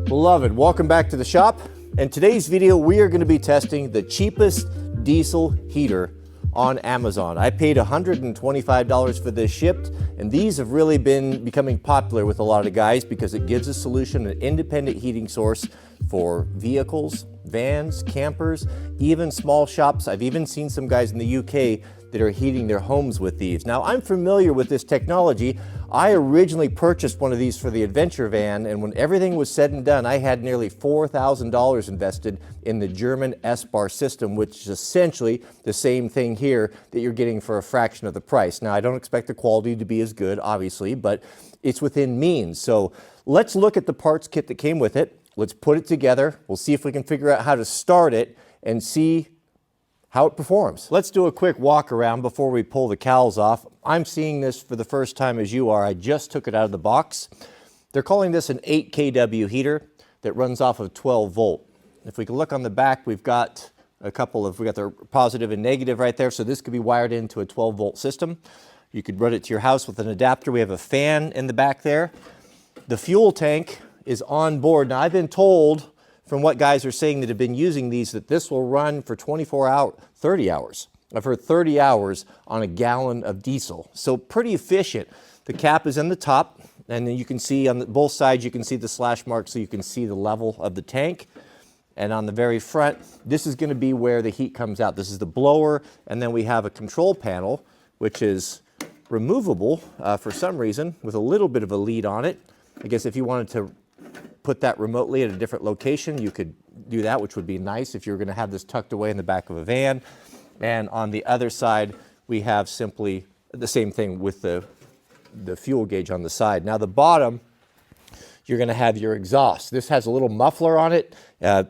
Beloved, welcome back to the shop. In today's video, we are going to be testing the cheapest diesel heater on Amazon. I paid $125 for this shipped, and these have really been becoming popular with a lot of guys because it gives a solution, an independent heating source for vehicles, vans, campers, even small shops. I've even seen some guys in the UK that are heating their homes with these. Now, I'm familiar with this technology. I originally purchased one of these for the adventure van, and when everything was said and done, I had nearly $4,000 invested in the German S-Bar system, which is essentially the same thing here that you're getting for a fraction of the price. Now, I don't expect the quality to be as good, obviously, but it's within means. So let's look at the parts kit that came with it. Let's put it together. We'll see if we can figure out how to start it and see how it performs. Let's do a quick walk around before we pull the cowls off. I'm seeing this for the first time as you are. I just took it out of the box. They're calling this an 8 kW heater that runs off of 12 volt. If we can look on the back, we've got we got the positive and negative right there. So this could be wired into a 12 volt system. You could run it to your house with an adapter. We have a fan in the back there. The fuel tank is on board. Now, I've been told from what guys are saying that have been using these that this will run for 30 hours. I've heard 30 hours on a gallon of diesel. So pretty efficient. The cap is in the top, and then you can see on both sides, you can see the slash mark so you can see the level of the tank. And on the very front, this is going to be where the heat comes out. This is the blower, and then we have a control panel, which is removable for some reason with a little bit of a lead on it. I guess if you wanted to put that remotely at a different location, you could do that, which would be nice if you were going to have this tucked away in the back of a van. And on the other side, we have simply the same thing with the fuel gauge on the side. Now the bottom, you're going to have your exhaust. This has a little muffler on it,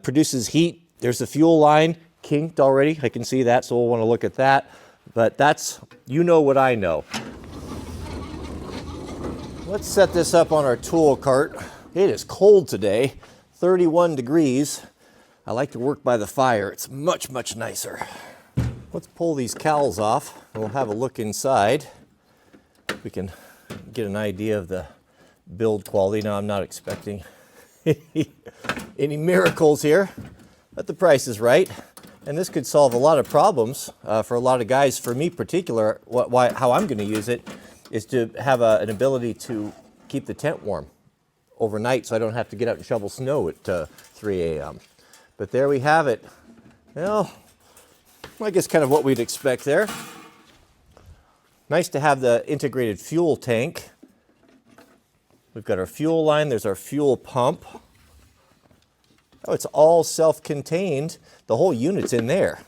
produces heat. There's the fuel line kinked already. I can see that, so we'll want to look at that. But that's, you know what I know. Let's set this up on our tool cart. It is cold today, 31 degrees. I like to work by the fire. It's much, much nicer. Let's pull these cowls off and we'll have a look inside. We can get an idea of the build quality. Now, I'm not expecting any miracles here, but the price is right. And this could solve a lot of problems for a lot of guys. For me particular, how I'm going to use it is to have an ability to keep the tent warm overnight so I don't have to get out and shovel snow at 3 a.m. But there we have it. Well, I guess kind of what we'd expect there. Nice to have the integrated fuel tank. We've got our fuel line, there's our fuel pump. Oh, it's all self-contained. The whole unit's in there.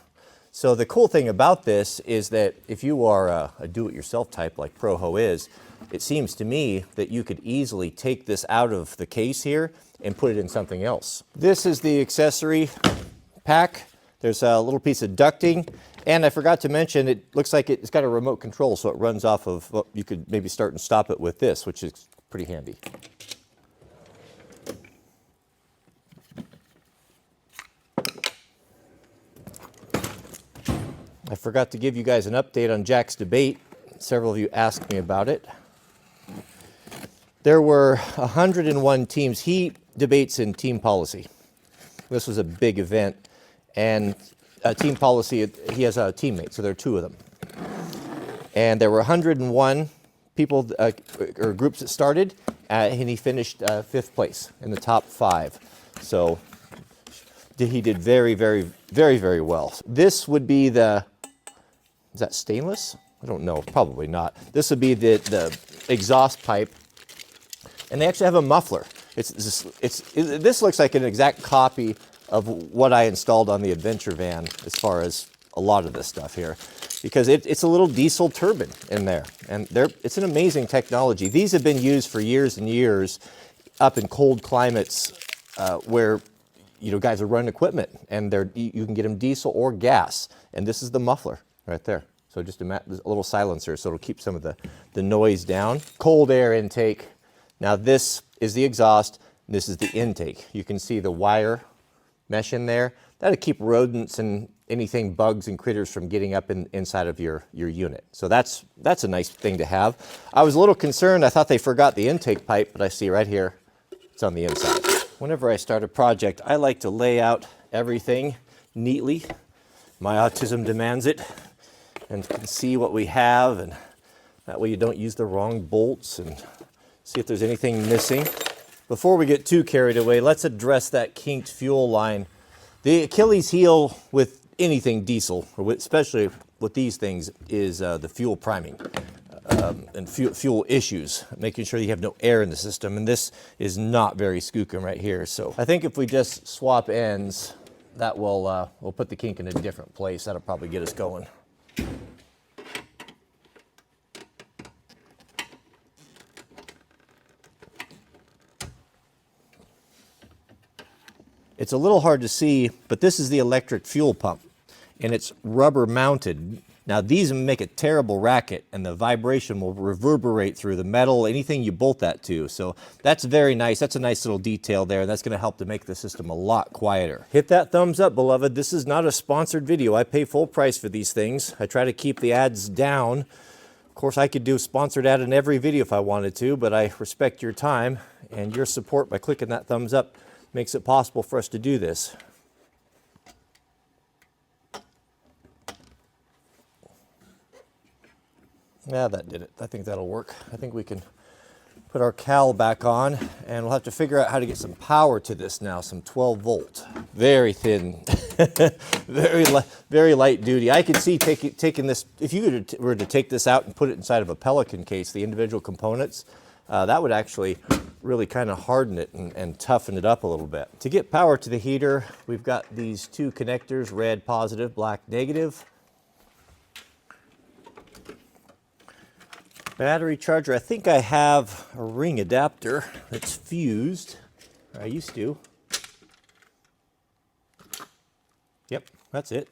So the cool thing about this is that if you are a do-it-yourself type like Proho is, it seems to me that you could easily take this out of the case here and put it in something else. This is the accessory pack. There's a little piece of ducting, and I forgot to mention, it looks like it's got a remote control, so it runs off of, well, you could maybe start and stop it with this, which is pretty handy. I forgot to give you guys an update on Jack's debate. Several of you asked me about it. There were 101 teams. He debates in team policy. This was a big event. And team policy, he has a teammate, so there are two of them. And there were 101 people, or groups that started, and he finished 5th place in the top 5. So he did very, very, very, very well. This would be the, is that stainless? I don't know, probably not. This would be the exhaust pipe. And they actually have a muffler. This looks like an exact copy of what I installed on the adventure van as far as a lot of this stuff here, because it's a little diesel turbine in there, and it's an amazing technology. These have been used for years and years up in cold climates where guys are running equipment, and you can get them diesel or gas, and this is the muffler right there. So just a little silencer, so it'll keep some of the noise down. Cold air intake. Now this is the exhaust, this is the intake. You can see the wire mesh in there. That'll keep rodents and anything, bugs and critters from getting up inside of your unit. So that's a nice thing to have. I was a little concerned, I thought they forgot the intake pipe, but I see right here, it's on the inside. Whenever I start a project, I like to lay out everything neatly. My autism demands it, and can see what we have, and that way you don't use the wrong bolts, and see if there's anything missing. Before we get too carried away, let's address that kinked fuel line. The Achilles heel with anything diesel, or especially with these things, is the fuel priming. And fuel issues, making sure you have no air in the system, and this is not very skookum right here. So I think if we just swap ends, that will we'll put the kink in a different place. That'll probably get us going. It's a little hard to see, but this is the electric fuel pump, and it's rubber mounted. Now these make a terrible racket, and the vibration will reverberate through the metal, anything you bolt that to. So that's very nice. That's a nice little detail there. That's going to help to make the system a lot quieter. Hit that thumbs up, beloved. This is not a sponsored video. I pay full price for these things. I try to keep the ads down. Of course, I could do a sponsored ad in every video if I wanted to, but I respect your time and your support by clicking that thumbs up. Makes it possible for us to do this. Yeah, that did it. I think that'll work. I think we can put our cowl back on, and we'll have to figure out how to get some power to this now, some 12 volt. Very thin, very light duty. I could see taking this, if you were to take this out and put it inside of a Pelican case, the individual components, that would actually really kind of harden it and toughen it up a little bit. To get power to the heater, we've got these two connectors, red positive, black negative. Battery charger, I think I have a ring adapter that's fused. I used to. Yep, that's it.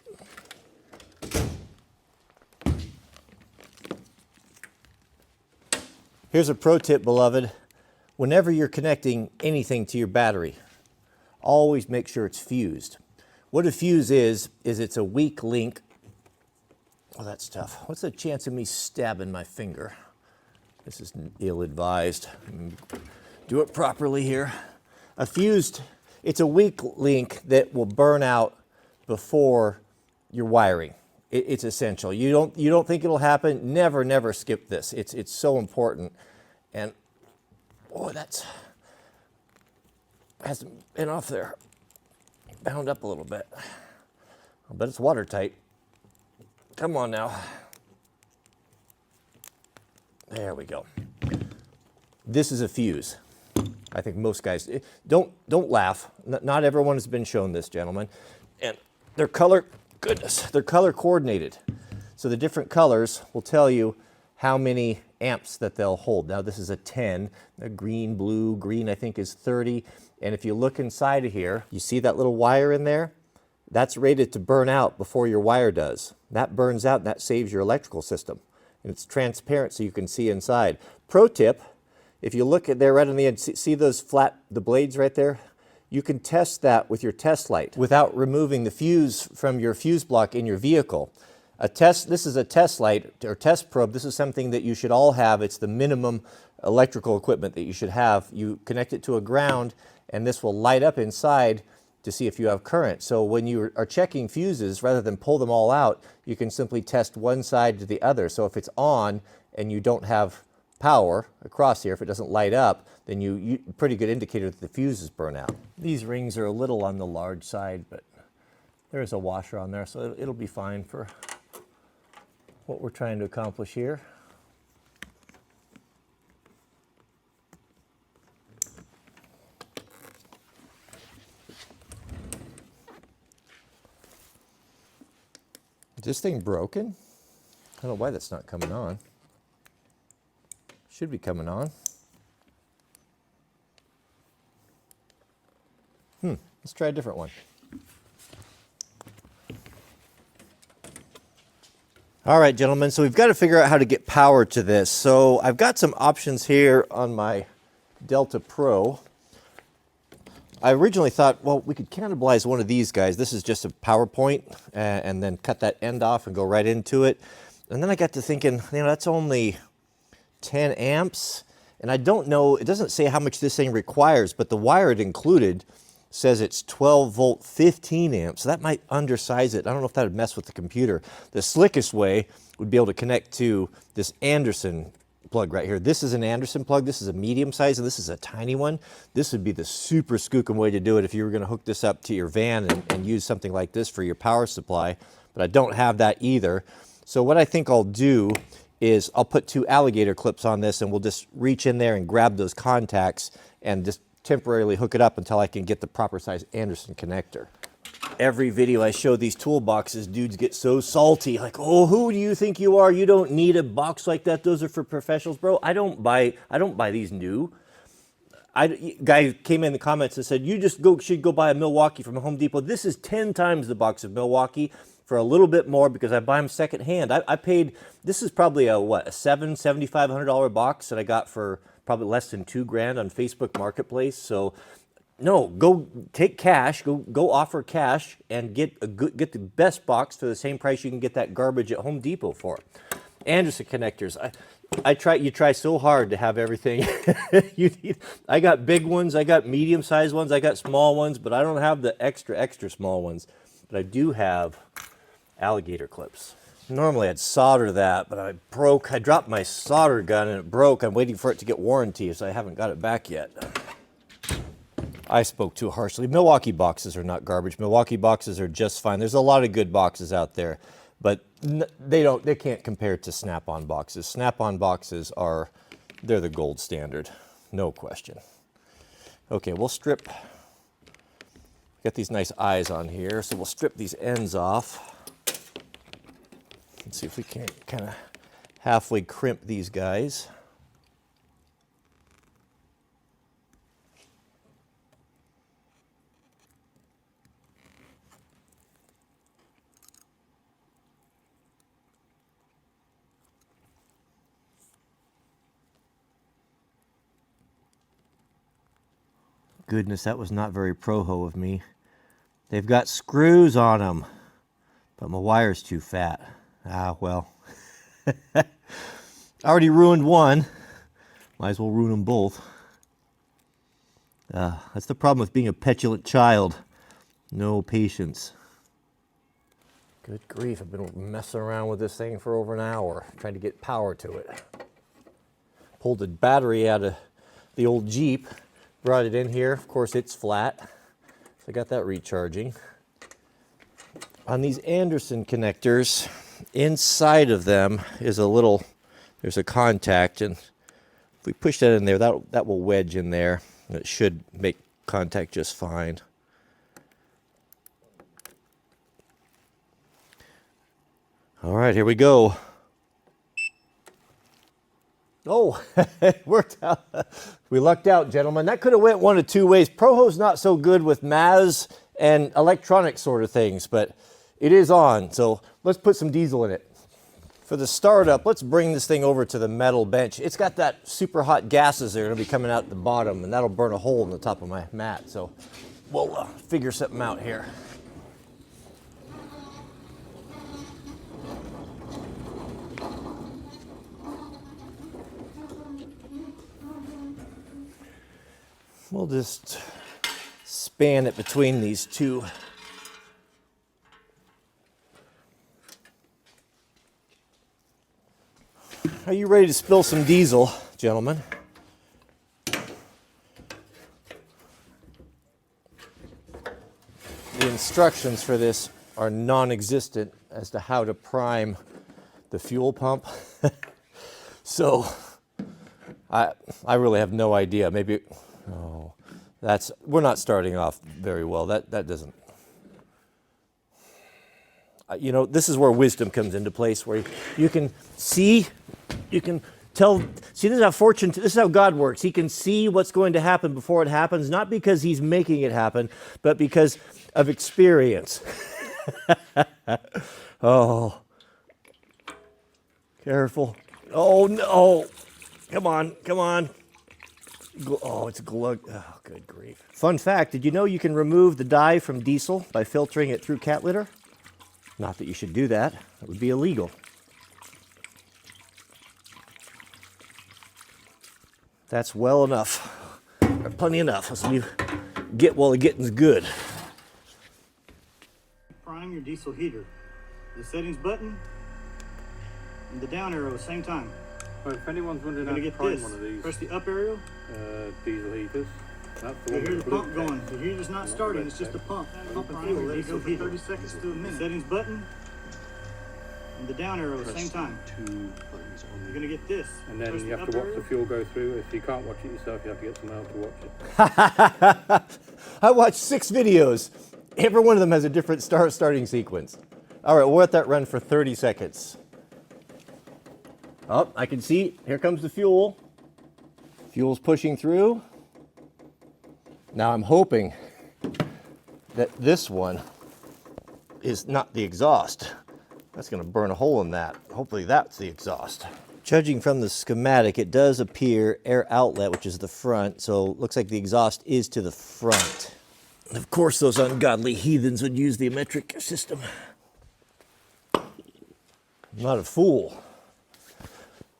Here's a pro tip, beloved. Whenever you're connecting anything to your battery, always make sure it's fused. What a fuse is it's a weak link. Oh, that's tough. What's the chance of me stabbing my finger? This is ill-advised. Do it properly here. A fused, it's a weak link that will burn out before your wiring. It's essential. You don't think it'll happen? Never skip this. It's so important. And oh, hasn't been off there. Bound up a little bit. I bet it's watertight. Come on now. There we go. This is a fuse. I think most guys don't laugh. Not everyone has been shown this, gentlemen. And they're color coordinated. So the different colors will tell you how many amps that they'll hold. Now this is a 10, a green, blue, green I think is 30. And if you look inside of here, you see that little wire in there? That's rated to burn out before your wire does. That burns out and that saves your electrical system. And it's transparent so you can see inside. Pro tip, if you look at there right on the end, see those the blades right there? You can test that with your test light without removing the fuse from your fuse block in your vehicle. This is a test light or test probe. This is something that you should all have. It's the minimum electrical equipment that you should have. You connect it to a ground and this will light up inside to see if you have current. So when you are checking fuses, rather than pull them all out, you can simply test one side to the other. So if it's on and you don't have power across here, if it doesn't light up, then you pretty good indicator that the fuse is burnt out. These rings are a little on the large side, but there's a washer on there, so it'll be fine for what we're trying to accomplish here. Is this thing broken? I don't know why that's not coming on. Should be coming on. Let's try a different one. All right, gentlemen, so we've got to figure out how to get power to this. So I've got some options here on my Delta Pro. I originally thought, well, we could cannibalize one of these guys. This is just a power point, and then cut that end off and go right into it. And then I got to thinking, you know, that's only 10 amps, And I don't know, it doesn't say how much this thing requires, but the wire it included says it's 12 volt, 15 amps. So that might undersize it. I don't know if that would mess with the computer. The slickest way would be able to connect to this Anderson plug right here. This is an Anderson plug. This is a medium size, and this is a tiny one. This would be the super skookum way to do it if you were going to hook this up to your van and use something like this for your power supply. But I don't have that either. So what I think I'll do is I'll put 2 alligator clips on this, and we'll just reach in there and grab those contacts and just temporarily hook it up until I can get the proper size Anderson connector. Every video I show these toolboxes, dudes get so salty, like, oh, who do you think you are? You don't need a box like that. Those are for professionals, bro. I don't buy these new. Guy came in the comments and said, you just should go buy a Milwaukee from Home Depot. This is 10 times the box of Milwaukee for a little bit more because I buy them secondhand. I paid, this is probably a $7,500 box that I got for probably less than $2,000 on Facebook Marketplace. So no, go take cash, go offer cash and get the best box for the same price you can get that garbage at Home Depot for. Anderson connectors. You try so hard to have everything you need. I got big ones, I got medium sized ones, I got small ones, but I don't have the extra small ones. But I do have alligator clips. Normally I'd solder that, but I dropped my solder gun and it broke. I'm waiting for it to get warranty, so I haven't got it back yet. I spoke too harshly. Milwaukee boxes are not garbage. Milwaukee boxes are just fine. There's a lot of good boxes out there, but they can't compare to Snap-on boxes. Snap-on boxes they're the gold standard, no question. Okay, we'll strip, got these nice eyes on here, so we'll strip these ends off. Let's see if we can't kind of halfway crimp these guys. Goodness, that was not very pro-ho of me. They've got screws on them, but my wire's too fat. Ah, well. I already ruined one. Might as well ruin them both. That's the problem with being a petulant child. No patience. Good grief, I've been messing around with this thing for over an hour, trying to get power to it. Pulled the battery out of the old Jeep, brought it in here. Of course, it's flat, so I got that recharging. On these Anderson connectors, inside of them is there's a contact, and if we push that in there, that will wedge in there, and it should make contact just fine. All right, here we go. Oh, it worked out. We lucked out, gentlemen. That could have went one of two ways. Proho's not so good with MAZ and electronic sort of things, but it is on, so let's put some diesel in it. For the startup, let's bring this thing over to the metal bench. It's got that super hot gases that are going to be coming out the bottom, and that'll burn a hole in the top of my mat, so we'll figure something out here. We'll just span it between these two. Are you ready to spill some diesel, gentlemen? The instructions for this are non-existent as to how to prime the fuel pump. So I really have no idea. Maybe, oh, we're not starting off very well. That doesn't, you know, this is where wisdom comes into place, where you can see, you can tell, see, this is how God works. He can see what's going to happen before it happens, not because he's making it happen, but because of experience. Oh, careful. Oh, no. Come on, come on. Oh, it's glug. Oh, good grief. Fun fact, did you know you can remove the dye from diesel by filtering it through cat litter? Not that you should do that. That would be illegal. That's well enough. Plenty enough. Let's get while the getting's good. Prime your diesel heater. The settings button and the down arrow at the same time. Well, if anyone's wondering how to get prime this. one of these Press the up arrow. diesel heaters, that's the You one hear with the blue pump going. text. The heater's not starting, it's just a pump. Pump and fuel. Let it go for 30 seconds to a minute. Settings button and the down arrow at the same time. You're gonna get this. And then Press you the have to up watch the arrow. fuel go through. If you can't watch it yourself, you have to get someone else to watch it. I watched 6 videos. Every one of them has a different starting sequence. All right, we'll let that run for 30 seconds. Oh, I can see, here comes the fuel. Fuel's pushing through. Now I'm hoping that this one is not the exhaust. That's gonna burn a hole in that. Hopefully that's the exhaust. Judging from the schematic, it does appear air outlet, which is the front, so it looks like the exhaust is to the front. And of course, those ungodly heathens would use the metric system. I'm not a fool.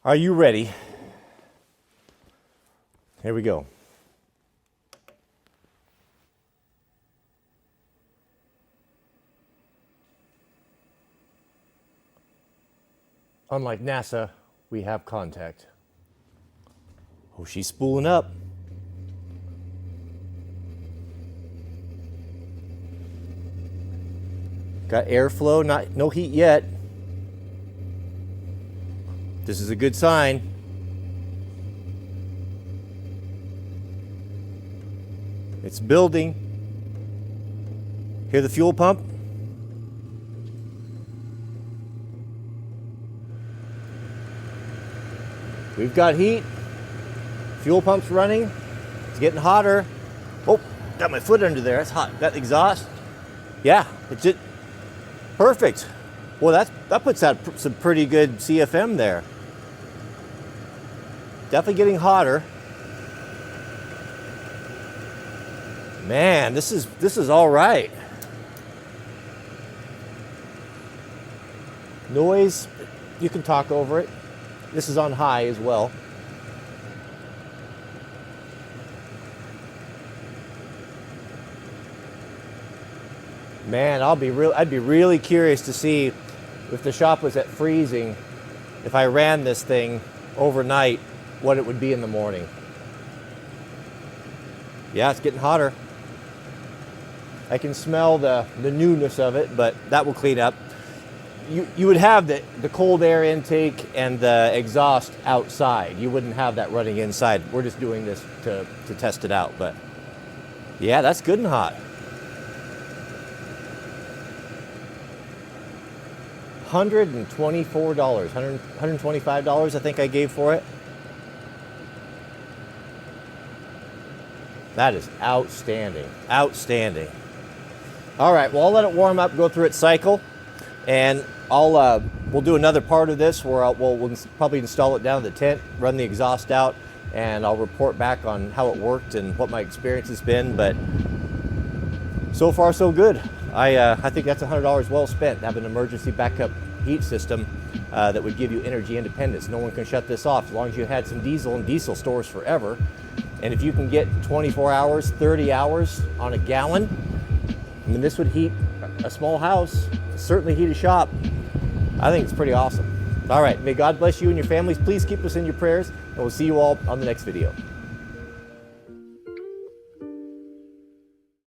Are you ready? Here we go. Unlike NASA, we have contact. Oh, she's spooling up. Got airflow, no heat yet. This is a good sign. It's building. Hear the fuel pump? We've got heat. Fuel pump's running. It's getting hotter. Oh, got my foot under there. That's hot. Got the exhaust. Yeah, it's it. Perfect. Well, that puts out some pretty good CFM there. Definitely getting hotter. Man, this is all right. Noise, you can talk over it. This is on high as well. Man, I'd be really curious to see if the shop was at freezing, if I ran this thing overnight, what it would be in the morning. Yeah, it's getting hotter. I can smell the newness of it, but that will clean up. You would have the cold air intake and the exhaust outside. You wouldn't have that running inside. We're just doing this to test it out, but yeah, that's good and hot. $124, $125 I think I gave for it. That is outstanding, outstanding. All right, well, I'll let it warm up, go through its cycle, and we'll do another part of this where we'll probably install it down in the tent, run the exhaust out, and I'll report back on how it worked and what my experience has been. But so far, so good. I think that's $100 well spent. Have an emergency backup heat system that would give you energy independence. No one can shut this off as long as you had some diesel, and diesel stores forever. And if you can get 24 hours, 30 hours on a gallon, I mean, this would heat a small house, certainly heat a shop. I think it's pretty awesome. All right, may God bless you and your families. Please keep us in your prayers, and we'll see you all on the next video.